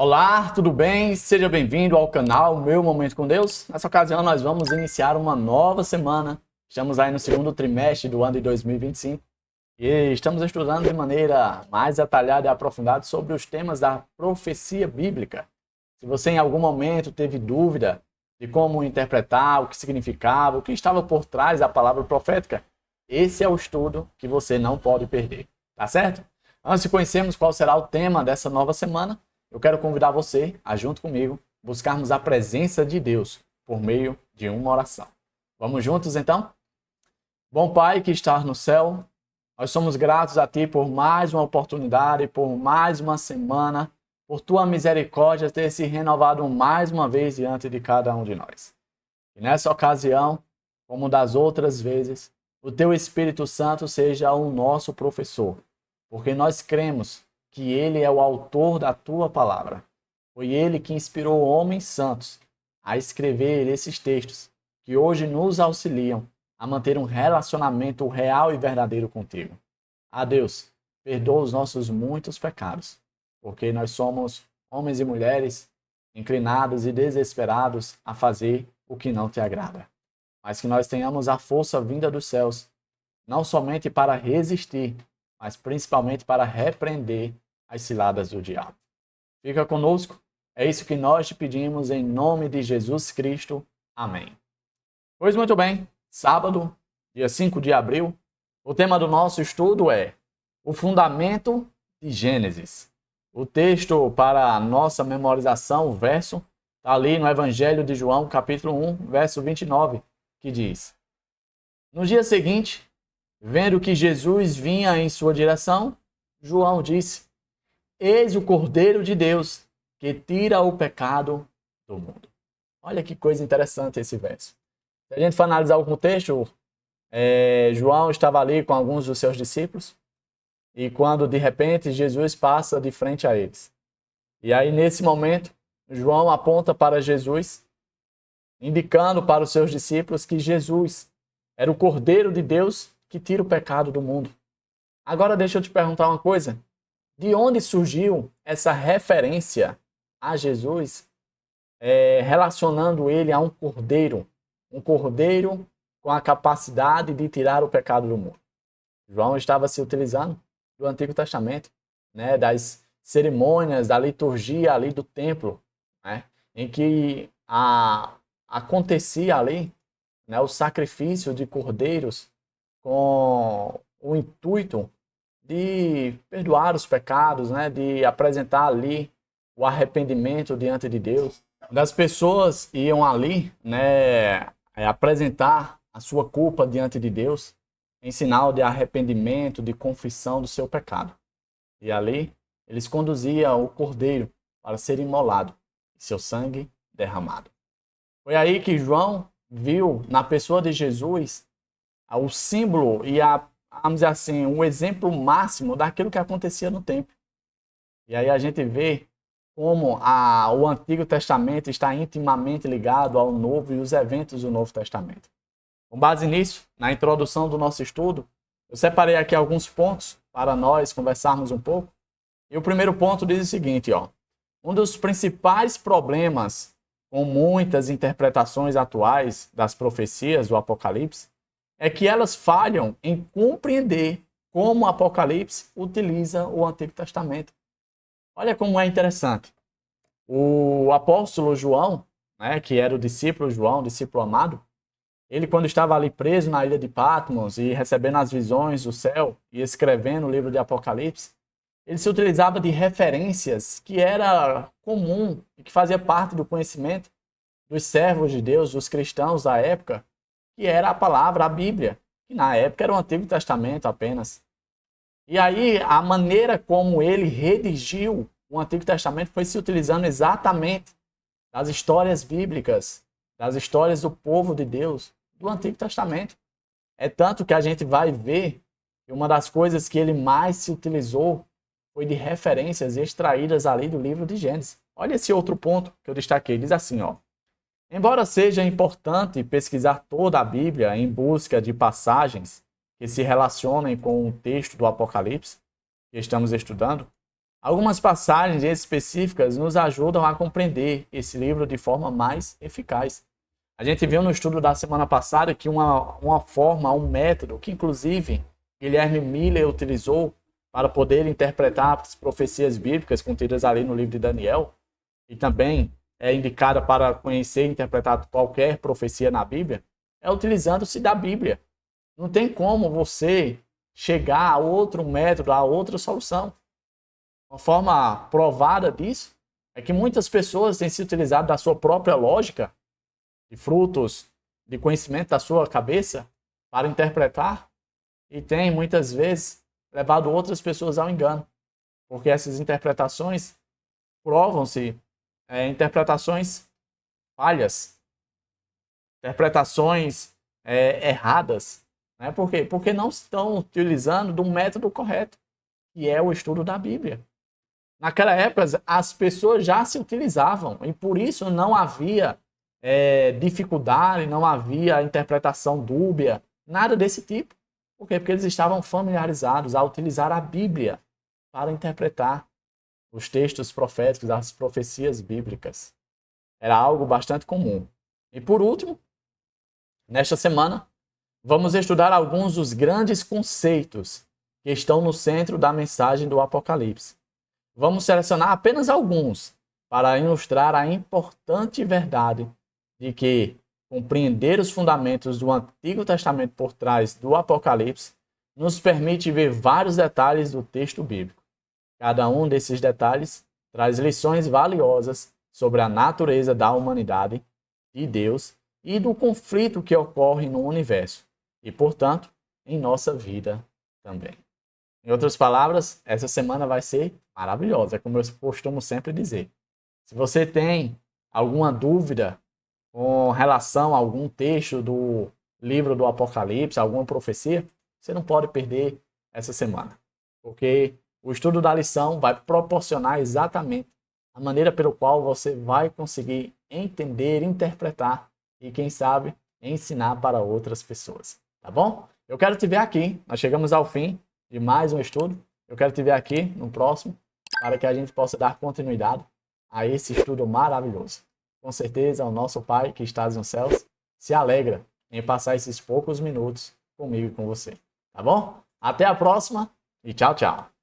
Olá, tudo bem? Seja bem-vindo ao canal Meu Momento com Deus. Nessa ocasião nós vamos iniciar uma nova semana. Estamos aí no segundo trimestre do ano de 2025 e estamos estudando de maneira mais detalhada e aprofundada sobre os temas da profecia bíblica. Se você em algum momento teve dúvida de como interpretar, o que significava, o que estava por trás da palavra profética, esse é o estudo que você não pode perder, tá certo? Antes de conhecermos qual será o tema dessa nova semana, eu quero convidar você a, junto comigo, buscarmos a presença de Deus por meio de uma oração. Vamos juntos, então? Bom Pai que estás no céu, nós somos gratos a Ti por mais uma oportunidade, por mais uma semana, por Tua misericórdia ter se renovado mais uma vez diante de cada um de nós. E nessa ocasião, como das outras vezes, o Teu Espírito Santo seja o nosso professor, porque nós cremos que Ele é o autor da Tua palavra. Foi Ele que inspirou homens santos a escrever esses textos que hoje nos auxiliam a manter um relacionamento real e verdadeiro contigo. A Deus, perdoa os nossos muitos pecados, porque nós somos homens e mulheres inclinados e desesperados a fazer o que não Te agrada. Mas que nós tenhamos a força vinda dos céus, não somente para resistir, mas principalmente para repreender as ciladas do diabo. Fica conosco, é isso que nós te pedimos em nome de Jesus Cristo. Amém. Pois muito bem, sábado, dia 5 de abril, o tema do nosso estudo é o fundamento de Gênesis. O texto para a nossa memorização, o verso, está ali no Evangelho de João, capítulo 1, verso 29, que diz: No dia seguinte, vendo que Jesus vinha em sua direção, João disse: Eis o Cordeiro de Deus, que tira o pecado do mundo. Olha que coisa interessante esse verso. Se a gente for analisar o contexto, João estava ali com alguns dos seus discípulos, e quando de repente Jesus passa de frente a eles. E aí nesse momento, João aponta para Jesus, indicando para os seus discípulos que Jesus era o Cordeiro de Deus que tira o pecado do mundo. Agora deixa eu te perguntar uma coisa. De onde surgiu essa referência a Jesus, relacionando ele a um cordeiro com a capacidade de tirar o pecado do mundo? João estava se utilizando do Antigo Testamento, né, das cerimônias, da liturgia ali do templo, né, em que acontecia ali, né, o sacrifício de cordeiros com o intuito de perdoar os pecados, né, de apresentar ali o arrependimento diante de Deus. As pessoas iam ali, né, apresentar a sua culpa diante de Deus em sinal de arrependimento, de confissão do seu pecado. E ali eles conduziam o cordeiro para ser imolado e seu sangue derramado. Foi aí que João viu na pessoa de Jesus o símbolo e vamos dizer assim, um exemplo máximo daquilo que acontecia no templo. E aí a gente vê como o Antigo Testamento está intimamente ligado ao Novo e os eventos do Novo Testamento. Com base nisso, na introdução do nosso estudo, eu separei aqui alguns pontos para nós conversarmos um pouco. E o primeiro ponto diz o seguinte, um dos principais problemas com muitas interpretações atuais das profecias do Apocalipse é que elas falham em compreender como o Apocalipse utiliza o Antigo Testamento. Olha como é interessante. O apóstolo João, né, que era o discípulo João, discípulo amado, ele quando estava ali preso na ilha de Patmos e recebendo as visões do céu e escrevendo o livro de Apocalipse, ele se utilizava de referências que era comum e que fazia parte do conhecimento dos servos de Deus, dos cristãos da época, que era a palavra, a Bíblia, que na época era o Antigo Testamento apenas. E aí, a maneira como ele redigiu o Antigo Testamento foi se utilizando exatamente das histórias bíblicas, das histórias do povo de Deus, do Antigo Testamento. É tanto que a gente vai ver que uma das coisas que ele mais se utilizou foi de referências extraídas ali do livro de Gênesis. Olha esse outro ponto que eu destaquei, diz assim, Embora seja importante pesquisar toda a Bíblia em busca de passagens que se relacionem com o texto do Apocalipse que estamos estudando, Algumas passagens específicas nos ajudam a compreender esse livro de forma mais eficaz. A gente viu no estudo da semana passada que uma forma, um método que inclusive Guilherme Miller utilizou para poder interpretar as profecias bíblicas contidas ali no livro de Daniel, e também é indicada para conhecer e interpretar qualquer profecia na Bíblia, é utilizando-se da Bíblia. Não tem como você chegar a outro método, a outra solução. Uma forma provada disso é que muitas pessoas têm se utilizado da sua própria lógica, de frutos de conhecimento da sua cabeça, para interpretar, e têm muitas vezes levado outras pessoas ao engano, porque essas interpretações provam-se interpretações falhas, interpretações erradas. Né? Por quê? Porque não estão utilizando do método correto, que é o estudo da Bíblia. Naquela época, as pessoas já se utilizavam, e por isso não havia dificuldade, não havia interpretação dúbia, nada desse tipo. Por quê? Porque eles estavam familiarizados a utilizar a Bíblia para interpretar os textos proféticos, as profecias bíblicas. Era algo bastante comum. E por último, nesta semana, vamos estudar alguns dos grandes conceitos que estão no centro da mensagem do Apocalipse. Vamos selecionar apenas alguns para ilustrar a importante verdade de que compreender os fundamentos do Antigo Testamento por trás do Apocalipse nos permite ver vários detalhes do texto bíblico. Cada um desses detalhes traz lições valiosas sobre a natureza da humanidade, de Deus e do conflito que ocorre no universo e, portanto, em nossa vida também. Em outras palavras, essa semana vai ser maravilhosa, como eu costumo sempre dizer. Se você tem alguma dúvida com relação a algum texto do livro do Apocalipse, alguma profecia, você não pode perder essa semana, porque o estudo da lição vai proporcionar exatamente a maneira pela qual você vai conseguir entender, interpretar e, quem sabe, ensinar para outras pessoas. Tá bom? Eu quero te ver aqui. Nós chegamos ao fim de mais um estudo. Eu quero te ver aqui no próximo, para que a gente possa dar continuidade a esse estudo maravilhoso. Com certeza, o nosso Pai que estás nos céus se alegra em passar esses poucos minutos comigo e com você. Tá bom? Até a próxima e tchau, tchau.